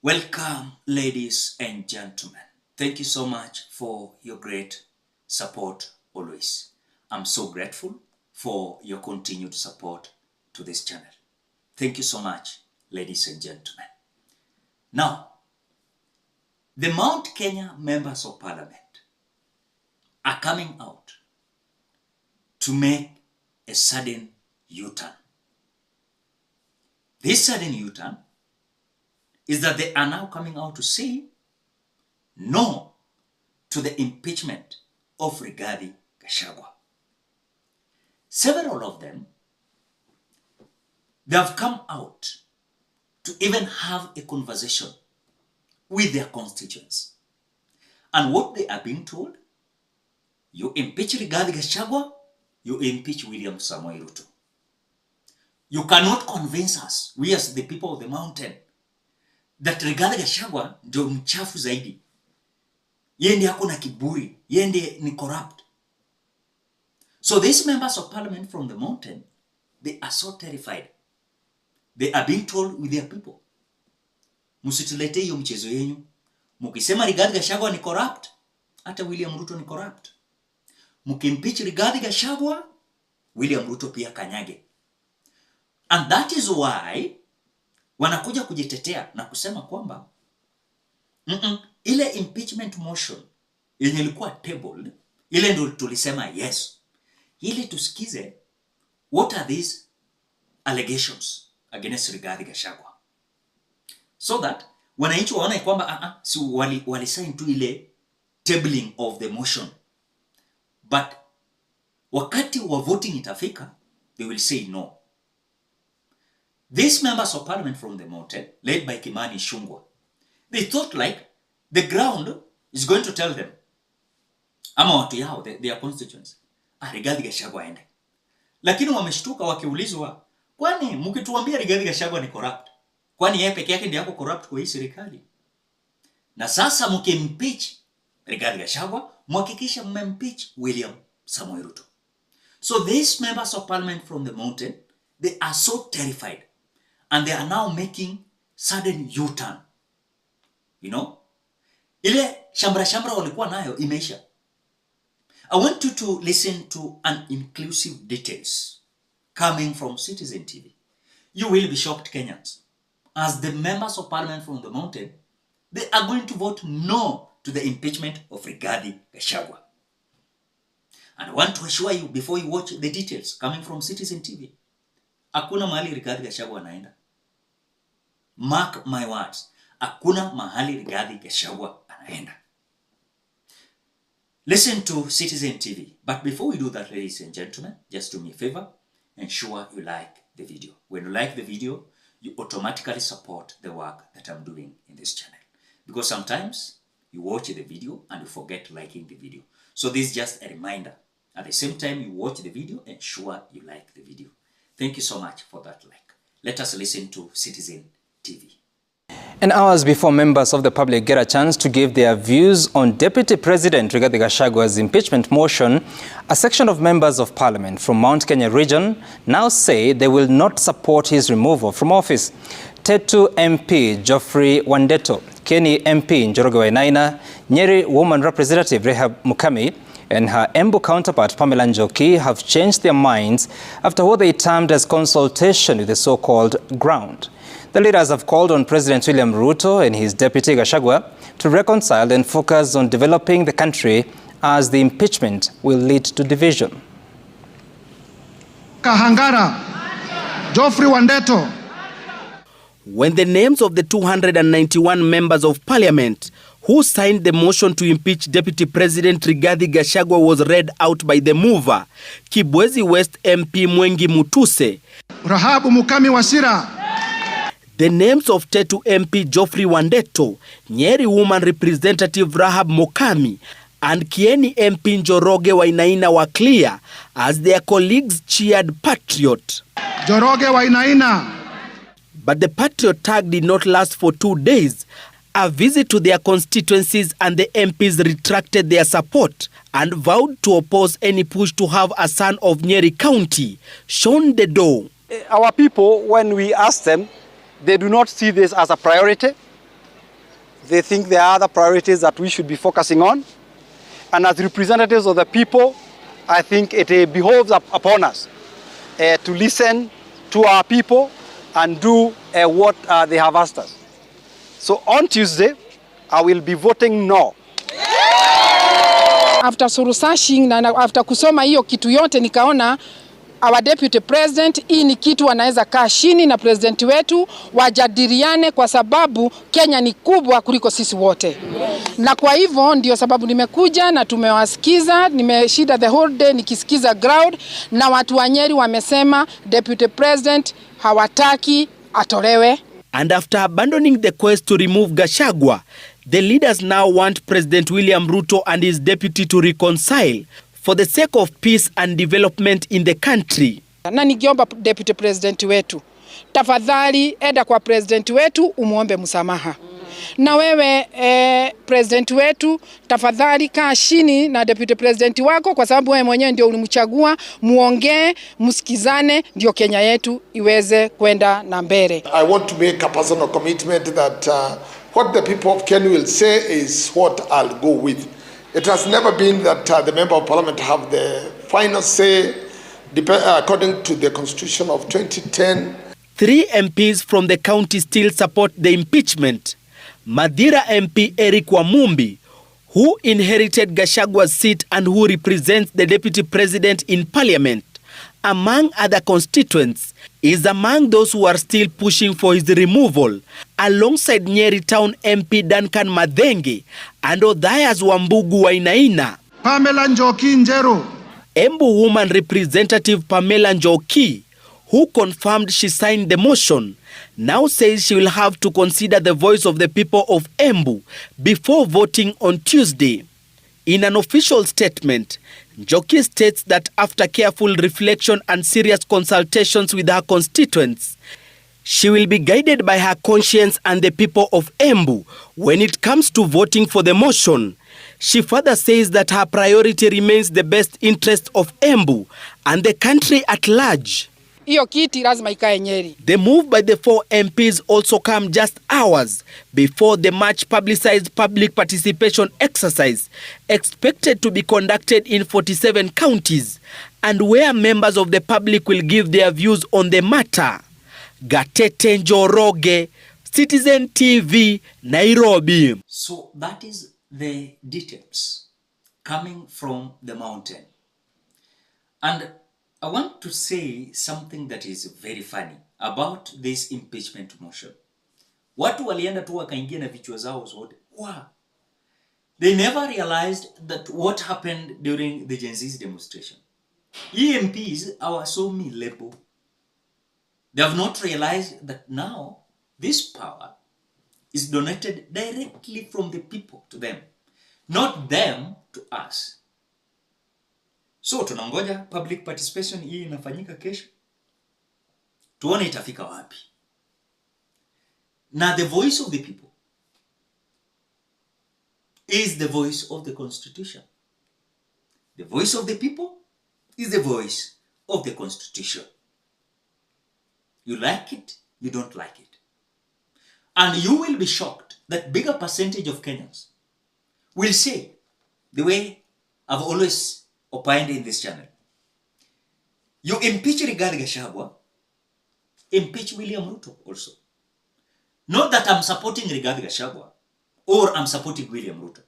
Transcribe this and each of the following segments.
Welcome, ladies and gentlemen. Thank you so much for your great support always. I'm so grateful for your continued support to this channel. Thank you so much, ladies and gentlemen. Now, the Mount Kenya members of parliament are coming out to make a sudden U-turn. This sudden U-turn is that they are now coming out to say no to the impeachment of Rigathi Gachagua. Several of them, they have come out to even have a conversation with their constituents. And what they are being told, you impeach Rigathi Gachagua, you impeach William Samoei Ruto. You cannot convince us, we as the people of the mountain, that Rigathi Gachagua ndio mchafu zaidi. Yeye ndiye hakuna kiburi, yeye ndiye ni corrupt. So these members of parliament from the mountain, they are so terrified. They are being told with their people, musitulete hiyo mchezo yenu. Mukisema Rigathi Gachagua ni corrupt, hata William Ruto ni corrupt. Mukimpeach Rigathi Gachagua, William Ruto pia kanyage. And that is why wanakuja kujitetea na kusema kwamba ile impeachment motion yenye ilikuwa tabled, ile ndio tulisema yes. Ili tusikize what are these allegations against Rigathi Gachagua, so that wananchi waone kwamba si wali sign tu ile tabling of the motion, but wakati wa voting itafika, they will say no. These members of parliament from the mountain, led by Kimani Ichung'wah, they thought like the ground is going to tell them, ama watu yao, their constituents, Rigathi Gachagua aende. Lakini wameshtuka wakiulizwa, kwani mkituambia Rigathi Gachagua ni corrupt, kwani yeye peke yake ndiye yako corrupt kwa hii serikali? Na sasa mkimpeach Rigathi Gachagua, mhakikisha mmempeach William Samoei Ruto. So these members of parliament from the mountain, they are so terrified. And they are now making sudden U-turn. You know? Ile shambra walikuwa nayo imeisha. I want you to listen to an inclusive details coming from Citizen TV. You will be shocked, Kenyans. As the members of parliament from the mountain, they are going to vote no to the impeachment of Rigathi Gachagua. And I want to assure you, before you watch the details coming from Citizen TV, hakuna mahali Rigathi Gachagua anaenda. Mark my words. Hakuna mahali Rigathi Gachagua anaenda. Listen to Citizen TV. But before we do that, ladies and gentlemen, just do me a favor. Ensure you like the video. When you like the video, you automatically support the work that I'm doing in this channel. Because sometimes you watch the video and you forget liking the video. So this is just a reminder. At the same time you watch the video, ensure you like the video. Thank you so much for that like. Let us listen to Citizen TV. And hours before members of the public get a chance to give their views on Deputy President Rigathi Gachagua's impeachment motion, a section of members of parliament from Mount Kenya region now say they will not support his removal from office. Tetu MP Geoffrey Wandeto, Kenya MP Njoroge Wainaina, Nyeri woman representative Rehab Mukami, and her Embu counterpart Pamela Njoki have changed their minds after what they termed as consultation with the so-called ground. The leaders have called on President William Ruto and his deputy Gachagua to reconcile and focus on developing the country, as the impeachment will lead to division. Kahangara, Geoffrey Wandeto. When the names of the 291 members of parliament who signed the motion to impeach Deputy President Rigathi Gachagua was read out by the mover, Kibwezi West MP Mwengi Mutuse, Rahabu Mukami Wasira, the names of Tetu MP Geoffrey Wandeto, Nyeri woman representative Rahab Mukami, and Kieni MP Njoroge Wainaina were clear as their colleagues cheered Patriot. Njoroge Wainaina. But the Patriot tag did not last for 2 days. A visit to their constituencies and the MPs retracted their support and vowed to oppose any push to have a son of Nyeri County shown the door. Our people, when we ask them, they do not see this as a priority. They think there are other priorities that we should be focusing on. And as representatives of the people, I think it behoves upon us to listen to our people and do what they have asked us. So on Tuesday, I will be voting no. After researching na after kusoma hiyo kitu yote nikaona our deputy president, hii ni kitu wanaweza kaa chini na president wetu wajadiliane, kwa sababu Kenya ni kubwa kuliko sisi wote. Na kwa hivyo ndio sababu nimekuja na tumewasikiza, nimeshida the whole day nikisikiza ground, na watu wa Nyeri wamesema deputy president hawataki atolewe. And after abandoning the quest to remove Gachagua, the leaders now want President William Ruto and his deputy to reconcile for the sake of peace and development in the country. Na nigiomba deputy president wetu, tafadhali enda kwa president wetu umuombe msamaha. Na wewe president wetu, tafadhali kaa chini na deputy president wako, kwa sababu wewe mwenyewe ndio ulimchagua, muongee, msikizane, ndio Kenya yetu iweze kwenda na mbele. I want to make a personal commitment that what the people of Kenya will say is what I'll go with. It has never been that the member of parliament have the final say according to the constitution of 2010. 3 MPs from the county still support the impeachment. Madira MP Eric Wamumbi, who inherited Gachagua's seat and who represents the deputy president in parliament, among other constituents, is among those who are still pushing for his removal, alongside Nyeri Town MP Duncan Madenge and Odhayas Wambugu Wainaina. Pamela Njoki Njeru. Embu woman representative Pamela Njoki, who confirmed she signed the motion, now says she will have to consider the voice of the people of Embu before voting on Tuesday. In an official statement, Njoki states that after careful reflection and serious consultations with her constituents, she will be guided by her conscience and the people of Embu when it comes to voting for the motion. She further says that her priority remains the best interest of Embu and the country at large. Hiyo kiti lazima ikae Nyeri. The move by the 4 MPs also come just hours before the much publicized public participation exercise expected to be conducted in 47 counties and where members of the public will give their views on the matter. Gatete Njoroge, Citizen TV, Nairobi. So that is the details coming from the mountain. And I want to say something that is very funny about this impeachment motion. Watu walienda tu wakaingia na vichwa zao zote. Wow. They never realized that what happened during the Gen Z's demonstration. EMPs are so label. They have not realized that now this power is donated directly from the people to them, not them to us. So tunangoja public participation hii inafanyika kesho, tuone itafika wapi. Now the voice of the people is the voice of the Constitution. The voice of the people is the voice of the Constitution. You like it, you don't like it. And you will be shocked that bigger percentage of Kenyans will say, the way I've always opined in this channel, you impeach Rigathi Gachagua, impeach William Ruto also. Not that I'm supporting Rigathi Gachagua or I'm supporting William Ruto.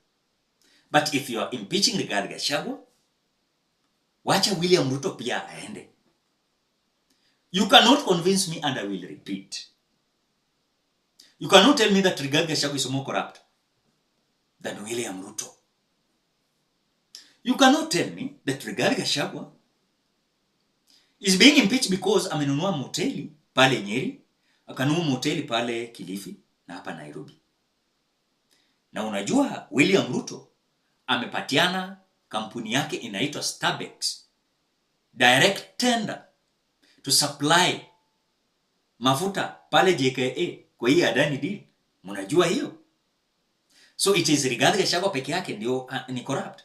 But if you are impeaching Rigathi Gachagua, wacha William Ruto pia aende. You cannot convince me, and I will repeat. You cannot tell me that Rigathi Gachagua is more corrupt than William Ruto. You cannot tell me that Rigathi Gachagua is being impeached because amenunua moteli pale Nyeri, akanunua moteli pale Kilifi na hapa Nairobi. Na unajua William Ruto amepatiana kampuni yake inaitwa Starbucks direct tender to supply mafuta pale JKA kwa hii Adani deal. Mnajua hiyo? So it is Rigathi Gachagua peke yake ndio ni corrupt.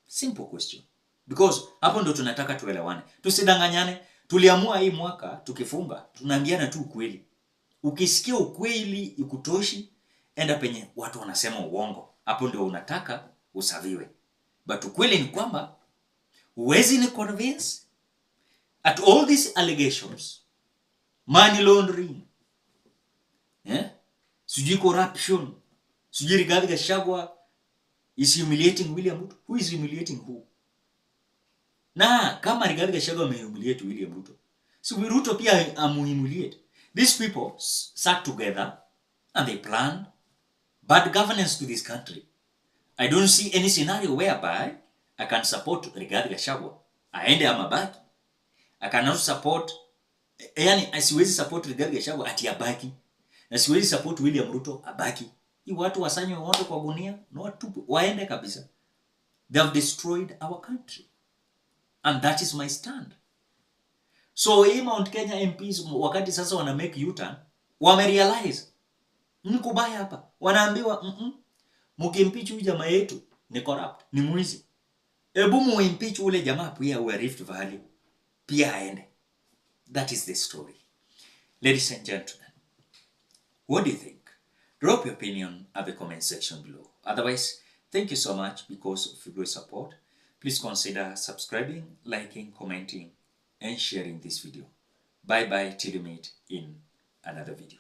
Simple question. Because hapo ndo tunataka tuelewane. Tusidanganyane. Tuliamua hii mwaka tukifunga tunaambiana tu kweli. Ukisikia ukweli ikutoshi, enda penye watu wanasema uongo. Hapo ndio unataka usaviwe. But ukweli ni kwamba huwezi ni convince at all these allegations, money laundering, sijui corruption, sijui Rigathi Gachagua is humiliating William Ruto. Who is humiliating who? Na kama Rigathi Gachagua humiliate William Ruto, so Ruto pia humiliate. These people sat together and they planned bad governance to this country. I don't see any scenario whereby I can support Rigathi Gachagua aende amabaki. I cannot support, yani siwezi support Rigathi Gachagua ati abaki, na siwezi support William Ruto abaki. Hii watu wasanywe wote kwa gunia na watu waende kabisa. They have destroyed our country, and that is my stand. So hii Mount Kenya MPs wakati sasa wana make U-turn, wamerealize ni kubaya hapa. Wanaambiwa mkimpeach huyu jamaa yetu ni corrupt, ni mwizi. Ebu muimpeach ule jamaa pia wa Rift Valley pia aende. That is the story. Ladies and gentlemen, what do you think? Drop your opinion at the comment section below. Otherwise, thank you so much because of your support. Please consider subscribing, liking, commenting, and sharing this video. Bye bye till you meet in another video.